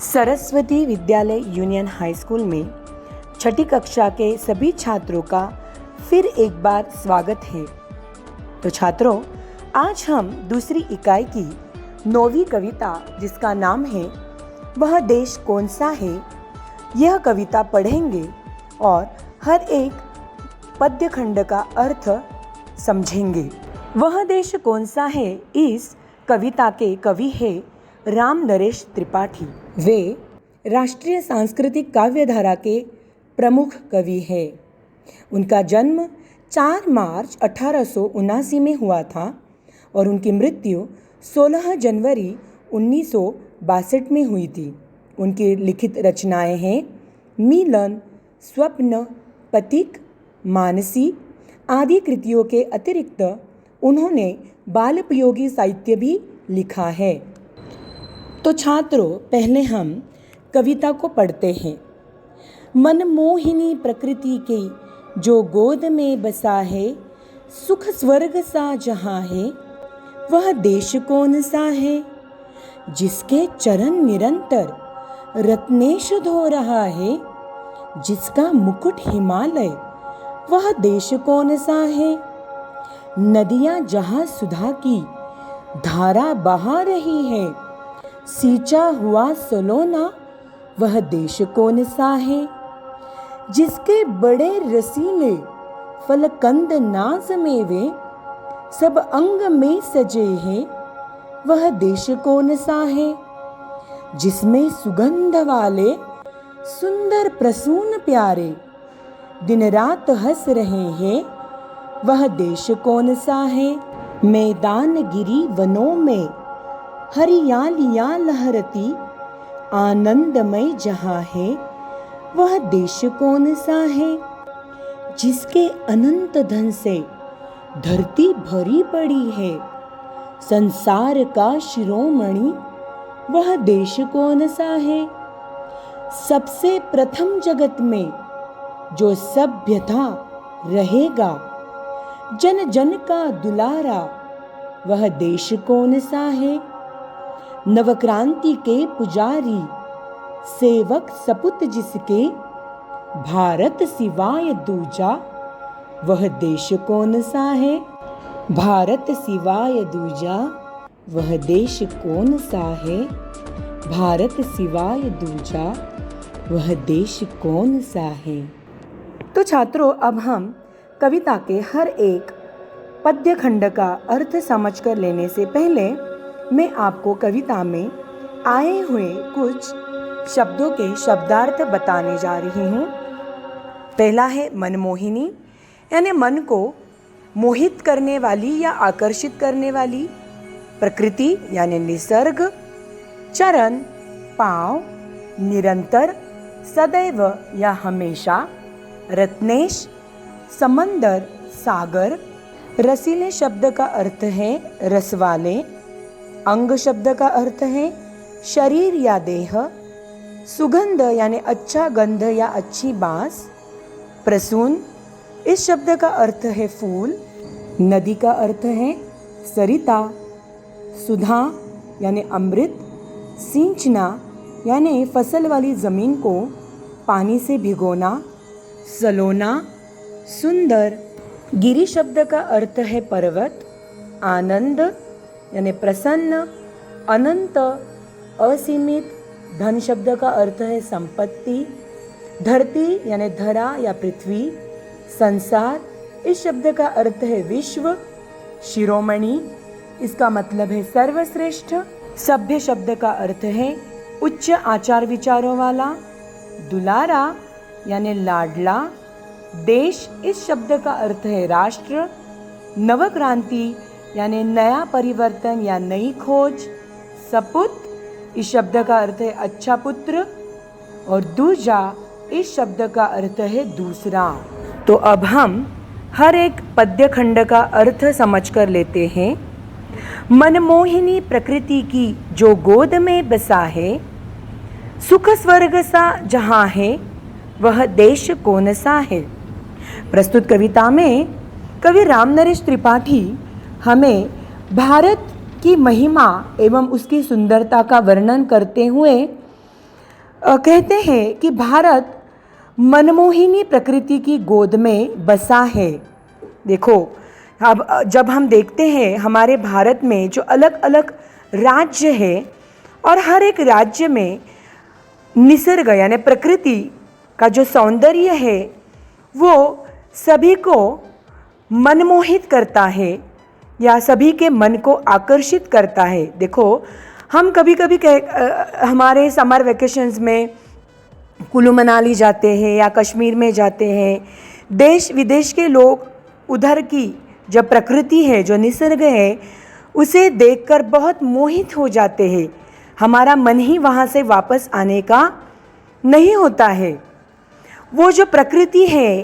सरस्वती विद्यालय union high school में छठी कक्षा के सभी छात्रों का फिर एक बार स्वागत है। तो छात्रों, आज हम दूसरी इकाई की 9वीं कविता, जिसका नाम है वह देश कौन सा है, यह कविता पढ़ेंगे और हर एक पद्य खंड का अर्थ समझेंगे। वह देश कौन सा है इस कविता के कवि है राम नरेश त्रिपाठी। वे राष्ट्रीय सांस्कृतिक काव्यधारा के प्रमुख कवि हैं। उनका जन्म 4 मार्च 1879 में हुआ था और उनकी मृत्यु 16 जनवरी 1962 में हुई थी। उनकी लिखित रचनाएं हैं मिलन, स्वप्न, पथिक, मानसी आदि कृतियों के अतिरिक्त उन्होंने बालपयोगी साहित्य भी लिखा है। तो छात्रों, पहले हम कविता को पढ़ते हैं। मनमोहिनी प्रकृति के जो गोद में बसा है, सुख स्वर्ग सा जहाँ है, वह देश कौन सा है, जिसके चरण निरंतर रत्नेश धो रहा है, जिसका मुकुट हिमालय, वह देश कौन सा है। नदियाँ जहाँ सुधा की धारा बहा रही है, सींचा हुआ सलोना, वह देश कौन सा है। जिसके बड़े रसीले फलकंद नाज मेवे सब अंग में सजे हैं, वह देश कौन सा है। जिसमें सुगंध वाले सुंदर प्रसून प्यारे दिन रात हंस रहे हैं, वह देश कौन सा है। मैदान गिरी वनों में हरियालियाँ लहरती आनंदमय जहाँ है, वह देश कौन सा है। जिसके अनंत धन से धरती भरी पड़ी है, संसार का शिरोमणि, वह देश कौन सा है। सबसे प्रथम जगत में जो सभ्य था रहेगा, जन जन का दुलारा, वह देश कौन सा है। नवक्रांति के पुजारी सेवक सपुत जिसके, भारत सिवाय दूजा, वह देश कौन सा है। भारत सिवाय दूजा, वह देश कौन सा है। भारत सिवाय दूजा, वह देश कौन सा है। तो छात्रों, अब हम कविता के हर एक पद्य खंड का अर्थ समझकर लेने से पहले मैं आपको कविता में आए हुए कुछ शब्दों के शब्दार्थ बताने जा रही हूँ। पहला है मनमोहिनी, यानी मन को मोहित करने वाली या आकर्षित करने वाली। प्रकृति यानी निसर्ग। चरण पाँव, निरंतर, सदैव या हमेशा। रत्नेश समंदर, सागर। रसीले शब्द का अर्थ है रसवाले। अंग शब्द का अर्थ है शरीर या देह। सुगंध यानी अच्छा गंध या अच्छी बांस। प्रसून, इस शब्द का अर्थ है फूल। नदी का अर्थ है सरिता। सुधा यानी अमृत। सींचना यानी फसल वाली ज़मीन को पानी से भिगोना। सलोना, सुंदर। गिरि शब्द का अर्थ है पर्वत। आनंद यानी प्रसन्न। अनंत, असीमित। धन शब्द का अर्थ है संपत्ति। धरती यानी धरा या पृथ्वी। संसार, इस शब्द का अर्थ है विश्व। शिरोमणि, इसका मतलब है सर्वश्रेष्ठ। सभ्य शब्द का अर्थ है उच्च आचार विचारों वाला। दुलारा यानी लाडला। देश, इस शब्द का अर्थ है राष्ट्र। नवक्रांति यानी नया परिवर्तन या नई खोज। सपुत, इस शब्द का अर्थ है अच्छा पुत्र। और दूजा, इस शब्द का अर्थ है दूसरा। तो अब हम हर एक पद्य खंड का अर्थ समझ कर लेते हैं। मनमोहिनी प्रकृति की जो गोद में बसा है, सुख स्वर्ग सा जहाँ है, वह देश कौन सा है। प्रस्तुत कविता में कवि राम नरेश त्रिपाठी हमें भारत की महिमा एवं उसकी सुंदरता का वर्णन करते हुए कहते हैं कि भारत मनमोहिनी प्रकृति की गोद में बसा है। देखो, अब जब हम देखते हैं हमारे भारत में जो अलग अलग राज्य है और हर एक राज्य में निसर्ग यानी प्रकृति का जो सौंदर्य है वो सभी को मनमोहित करता है या सभी के मन को आकर्षित करता है। देखो, हम कभी कभी हमारे समर वेकेशंस में कुल्लू मनाली जाते हैं या कश्मीर में जाते हैं, देश विदेश के लोग उधर की जो प्रकृति है, जो निसर्ग है, उसे देखकर बहुत मोहित हो जाते हैं। हमारा मन ही वहाँ से वापस आने का नहीं होता है। वो जो प्रकृति है,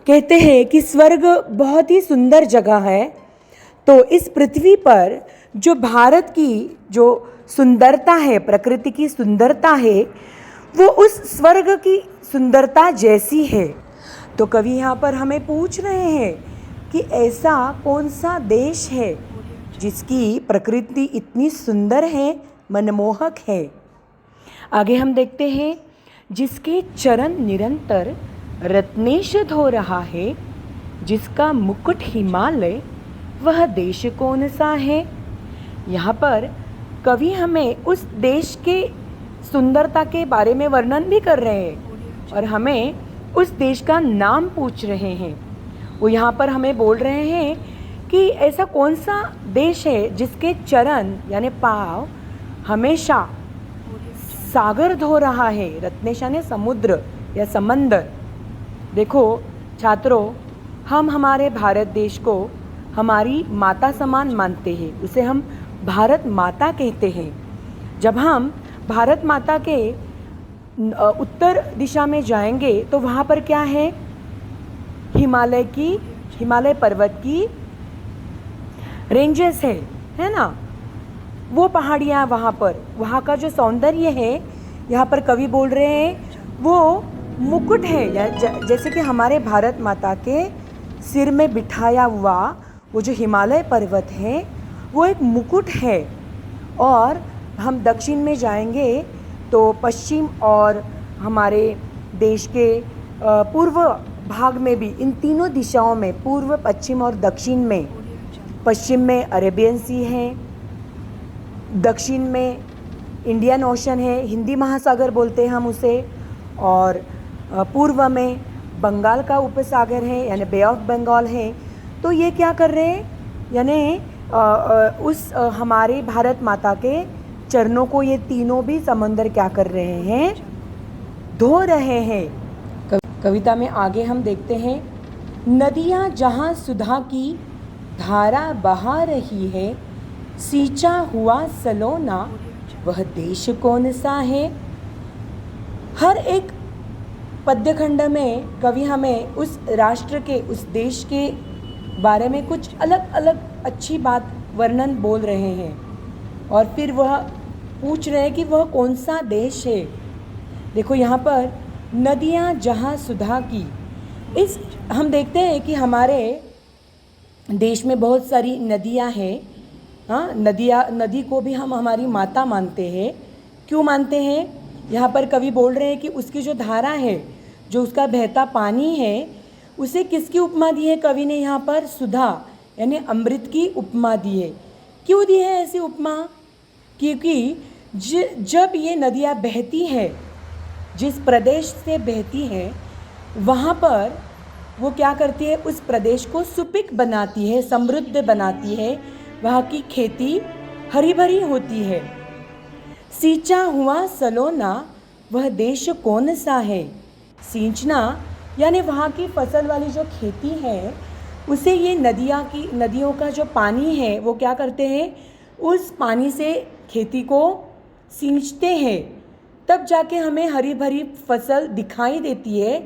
कहते हैं कि स्वर्ग बहुत ही सुंदर जगह है। तो इस पृथ्वी पर जो भारत की जो सुंदरता है, प्रकृति की सुंदरता है, वो उस स्वर्ग की सुंदरता जैसी है। तो कवि यहाँ पर हमें पूछ रहे हैं कि ऐसा कौन सा देश है जिसकी प्रकृति इतनी सुंदर है, मनमोहक है। आगे हम देखते हैं, जिसके चरण निरंतर रत्नेश धो रहा है, जिसका मुकुट हिमालय, वह देश कौन सा है। यहाँ पर कवि हमें उस देश के सुंदरता के बारे में वर्णन भी कर रहे हैं और हमें उस देश का नाम पूछ रहे हैं। वो यहाँ पर हमें बोल रहे हैं कि ऐसा कौन सा देश है जिसके चरण यानी पाँव हमेशा सागर धो रहा है। रत्नेश यानी समुद्र या समंदर। देखो छात्रों, हम हमारे भारत देश को हमारी माता समान मानते हैं, उसे हम भारत माता कहते हैं। जब हम भारत माता के उत्तर दिशा में जाएंगे तो वहाँ पर क्या है, हिमालय पर्वत की रेंजेस है ना, वो पहाड़ियाँ वहाँ का जो सौंदर्य है, यहाँ पर कवि बोल रहे हैं वो मुकुट है। जैसे कि हमारे भारत माता के सिर में बिठाया हुआ वो जो हिमालय पर्वत है वो एक मुकुट है। और हम दक्षिण में जाएंगे तो पश्चिम और हमारे देश के पूर्व भाग में भी, इन तीनों दिशाओं में, पूर्व, पश्चिम और दक्षिण में, पश्चिम में अरेबियन सी है, दक्षिण में इंडियन ओशन है, हिंदी महासागर बोलते हैं हम उसे, और पूर्व में बंगाल का उपसागर है यानी बे ऑफ बंगाल है। तो ये क्या कर रहे हैं, यानी हमारे भारत माता के चरणों को ये तीनों भी समंदर क्या कर रहे हैं, धो रहे हैं। कविता में आगे हम देखते हैं, नदियाँ जहाँ सुधा की धारा बहा रही है, सींचा हुआ सलोना वह देश कौन सा है। हर एक पद्यखंड में कवि हमें उस राष्ट्र के, उस देश के बारे में कुछ अलग अलग अच्छी बात वर्णन बोल रहे हैं और फिर वह पूछ रहे हैं कि वह कौन सा देश है। देखो यहाँ पर नदियाँ जहाँ सुधा की, इस हम देखते हैं कि हमारे देश में बहुत सारी नदियाँ हैं। हाँ, नदी को भी हम हमारी माता मानते हैं। क्यों मानते हैं, यहाँ पर कवि बोल रहे हैं कि उसकी जो धारा है, जो उसका बहता पानी है, उसे किसकी उपमा दी है कवि ने यहाँ पर, सुधा यानी अमृत की उपमा दी है। क्यों दी है ऐसी उपमा, क्योंकि जब ये नदियाँ बहती है, जिस प्रदेश से बहती है, वहाँ पर वो क्या करती है, उस प्रदेश को सुपिक बनाती है, समृद्ध बनाती है, वहाँ की खेती हरी भरी होती है। सींचा हुआ सलोना वह देश कौन सा है। सींचना यानी वहाँ की फसल वाली जो खेती है, उसे ये नदियों का जो पानी है वो क्या करते हैं, उस पानी से खेती को सींचते हैं, तब जाके हमें हरी भरी फसल दिखाई देती है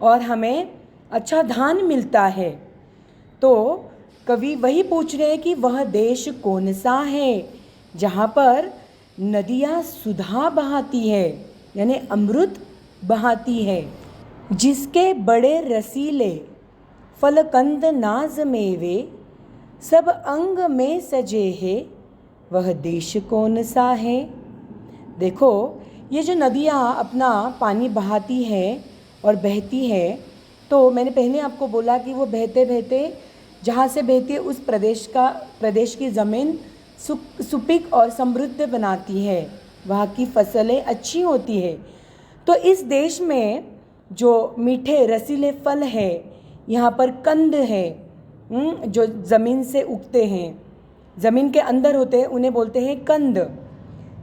और हमें अच्छा धान मिलता है। तो कवि वही पूछ रहे हैं कि वह देश कौन सा है जहाँ पर नदियाँ सुधा बहाती है यानी अमृत बहाती है, जिसके बड़े रसीले फलकंद नाज मेवे सब अंग में सजे है, वह देश कौन सा है। देखो ये जो नदियाँ अपना पानी बहाती है और बहती है, तो मैंने पहले आपको बोला कि वो बहते बहते जहाँ से बहती है उस प्रदेश की ज़मीन सुपीक और समृद्ध बनाती है, वहाँ की फसलें अच्छी होती है। तो इस देश में जो मीठे रसीले फल है, यहाँ पर कंद है, जो ज़मीन से उगते हैं, ज़मीन के अंदर होते हैं, उन्हें बोलते हैं कंद।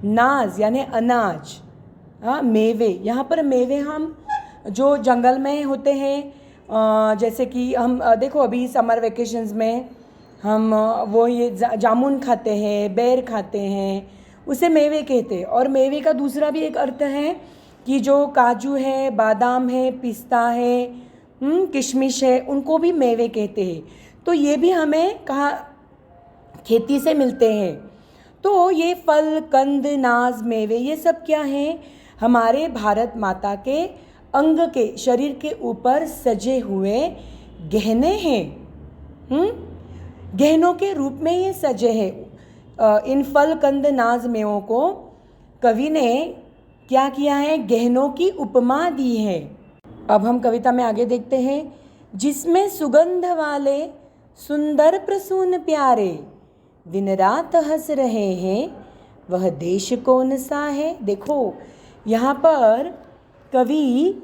नाज यानी अनाज, हाँ मेवे, यहाँ पर मेवे हम जो जंगल में होते हैं, जैसे कि हम देखो अभी समर वेकेशंस में हम वो ये जामुन खाते हैं, बेर खाते हैं, उसे मेवे कहते हैं। और मेवे का दूसरा भी एक अर्थ है कि जो काजू है, बादाम है, पिस्ता है, किशमिश है, उनको भी मेवे कहते हैं। तो ये भी हमें कहाँ खेती से मिलते हैं। तो ये फल, कंद, नाज, मेवे, ये सब क्या हैं? हमारे भारत माता के अंग के, शरीर के ऊपर सजे हुए गहने हैं। गहनों के रूप में ये सजे हैं। इन फल, कंद, नाज, मेवों को कवि ने क्या किया है? गहनों की उपमा दी है। अब हम कविता में आगे देखते हैं। जिसमें सुगंध वाले सुंदर प्रसून प्यारे, दिन रात हंस रहे हैं, वह देश कौन सा है? देखो यहाँ पर कवि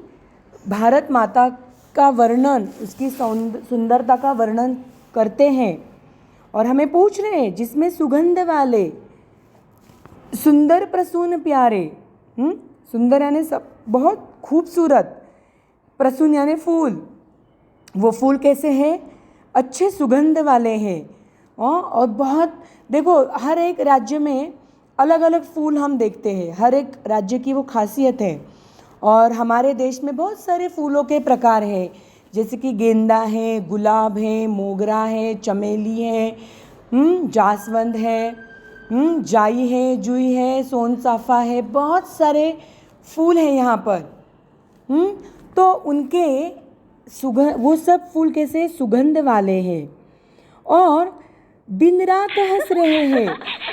भारत माता का वर्णन, उसकी सुंदरता का वर्णन करते हैं और हमें पूछ रहे हैं जिसमें सुगंध वाले सुंदर प्रसून प्यारे। सुंदर यानी सब बहुत खूबसूरत, प्रसून यानी फूल। वो फूल कैसे हैं? अच्छे सुगंध वाले हैं। और बहुत देखो, हर एक राज्य में अलग अलग फूल हम देखते हैं, हर एक राज्य की वो खासियत है। और हमारे देश में बहुत सारे फूलों के प्रकार हैं, जैसे कि गेंदा है, गुलाब है, मोगरा है, चमेली है, जासवंद है, जाई है, जुई है, सोनचाफा है, बहुत सारे फूल हैं यहाँ पर। तो उनके सुगंध, वो सब फूल कैसे सुगंध वाले हैं और दिन रात हंस रहे हैं।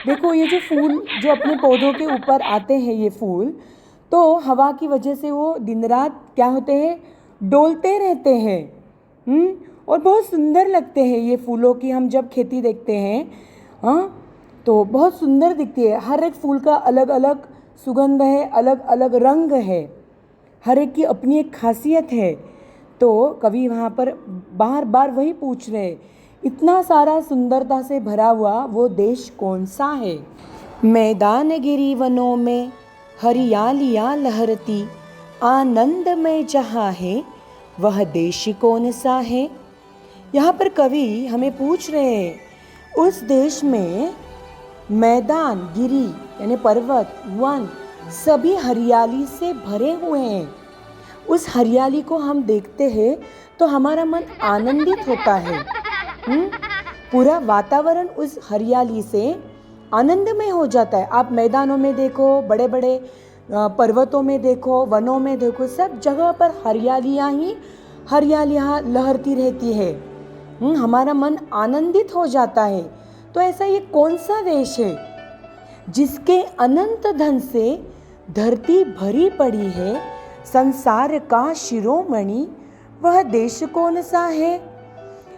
देखो ये जो फूल जो अपने पौधों के ऊपर आते हैं, ये फूल तो हवा की वजह से वो दिन रात क्या होते हैं? डोलते रहते हैं। और बहुत सुंदर लगते हैं ये फूलों की। हम जब खेती देखते हैं तो बहुत सुंदर दिखती है। हर एक फूल का अलग अलग सुगंध है, अलग अलग रंग है, हर एक की अपनी एक खासियत है। तो कवि वहाँ पर बार बार वही पूछ रहे, इतना सारा सुंदरता से भरा हुआ वो देश कौन सा है? मैदान गिरी वनों में हरियालियाँ लहरती, आनंद में जहाँ है वह देश कौन सा है? यहाँ पर कवि हमें पूछ रहे हैं, उस देश में मैदान, गिरी यानी पर्वत, वन, सभी हरियाली से भरे हुए हैं। उस हरियाली को हम देखते हैं तो हमारा मन आनंदित होता है। पूरा वातावरण उस हरियाली से आनंदमय हो जाता है। आप मैदानों में देखो, बड़े बड़े पर्वतों में देखो, वनों में देखो, सब जगह पर हरियालियाँ ही हरियालियाँ लहरती रहती है। हमारा मन आनंदित हो जाता है। तो ऐसा ये कौन सा देश है जिसके अनंत धन से धरती भरी पड़ी है, संसार का शिरोमणि वह देश कौन सा है?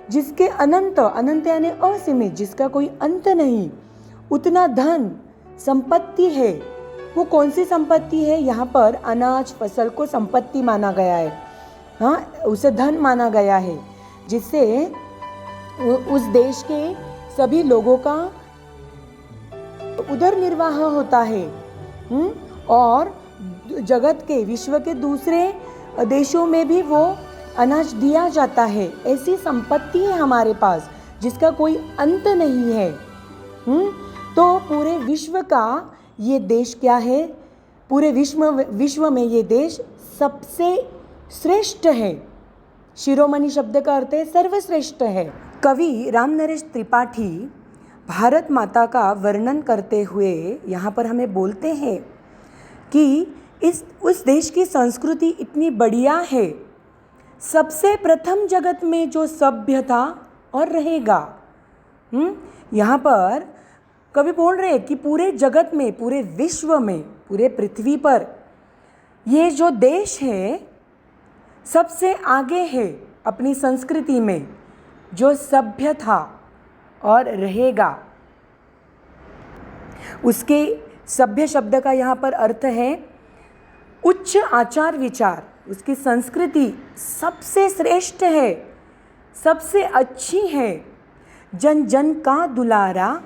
जिसके अनंत, अनंत यानी असीमित, जिसका कोई अंत नहीं, उतना धन संपत्ति है। वो कौन सी संपत्ति है? यहाँ पर अनाज, फसल को संपत्ति माना गया है। हाँ, उसे धन माना गया है, जिससे उस देश के सभी लोगों का उदर निर्वाह होता है। और जगत के, विश्व के दूसरे देशों में भी वो अनाज दिया जाता है। ऐसी संपत्ति है हमारे पास जिसका कोई अंत नहीं है। तो पूरे विश्व का ये देश क्या है? पूरे विश्व में ये देश सबसे श्रेष्ठ है। शिरोमणि शब्द का अर्थ है सर्वश्रेष्ठ है। कवि रामनरेश त्रिपाठी भारत माता का वर्णन करते हुए यहाँ पर हमें बोलते हैं कि उस देश की संस्कृति इतनी बढ़िया है, सबसे प्रथम जगत में जो सभ्य था और रहेगा। यहाँ पर कवि बोल रहे हैं कि पूरे जगत में, पूरे विश्व में, पूरे पृथ्वी पर ये जो देश है सबसे आगे है अपनी संस्कृति में, जो सभ्य था और रहेगा। उसके सभ्य शब्द का यहाँ पर अर्थ है उच्च आचार विचार। उसकी संस्कृति सबसे श्रेष्ठ है, सबसे अच्छी है। जन जन का दुलारा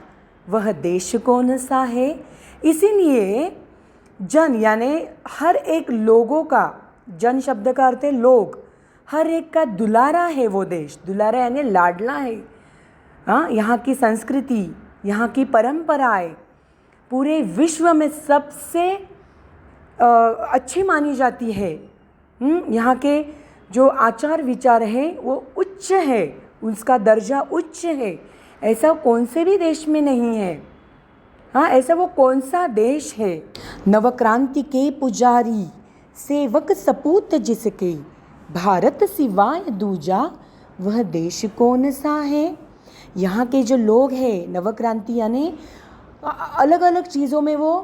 वह देश कौन सा है। इसीलिए जन यानी हर एक लोगों का, जन शब्द का अर्थ है लोग, हर एक का दुलारा है वो देश। दुलारा यानी लाडला है। हाँ, यहाँ की संस्कृति, यहाँ की परंपराएं पूरे विश्व में सबसे अच्छी मानी जाती है। यहाँ के जो आचार विचार हैं वो उच्च है, उसका दर्जा उच्च है। ऐसा कौन से भी देश में नहीं है। हाँ, ऐसा वो कौन सा देश है। नवक्रांति के पुजारी, सेवक सपूत जिसके, भारत सिवाय दूजा वह देश कौन सा है। यहाँ के जो लोग हैं, नवक्रांति यानी अलग अलग चीज़ों में वो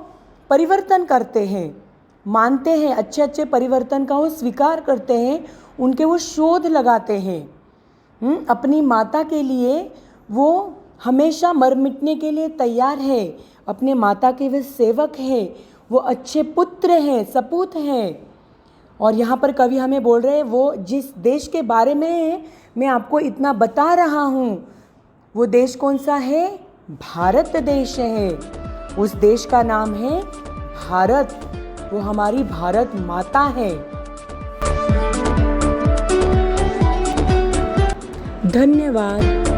परिवर्तन करते हैं, मानते हैं, अच्छे अच्छे परिवर्तन का वो स्वीकार करते हैं, उनके वो शोध लगाते हैं। अपनी माता के लिए वो हमेशा मर मिटने के लिए तैयार है। अपने माता के वे सेवक हैं, वो अच्छे पुत्र हैं, सपूत हैं। और यहाँ पर कवि हमें बोल रहे हैं वो जिस देश के बारे में मैं आपको इतना बता रहा हूँ, वो देश कौन सा है। भारत देश है। उस देश का नाम है भारत। वो हमारी भारत माता है। धन्यवाद।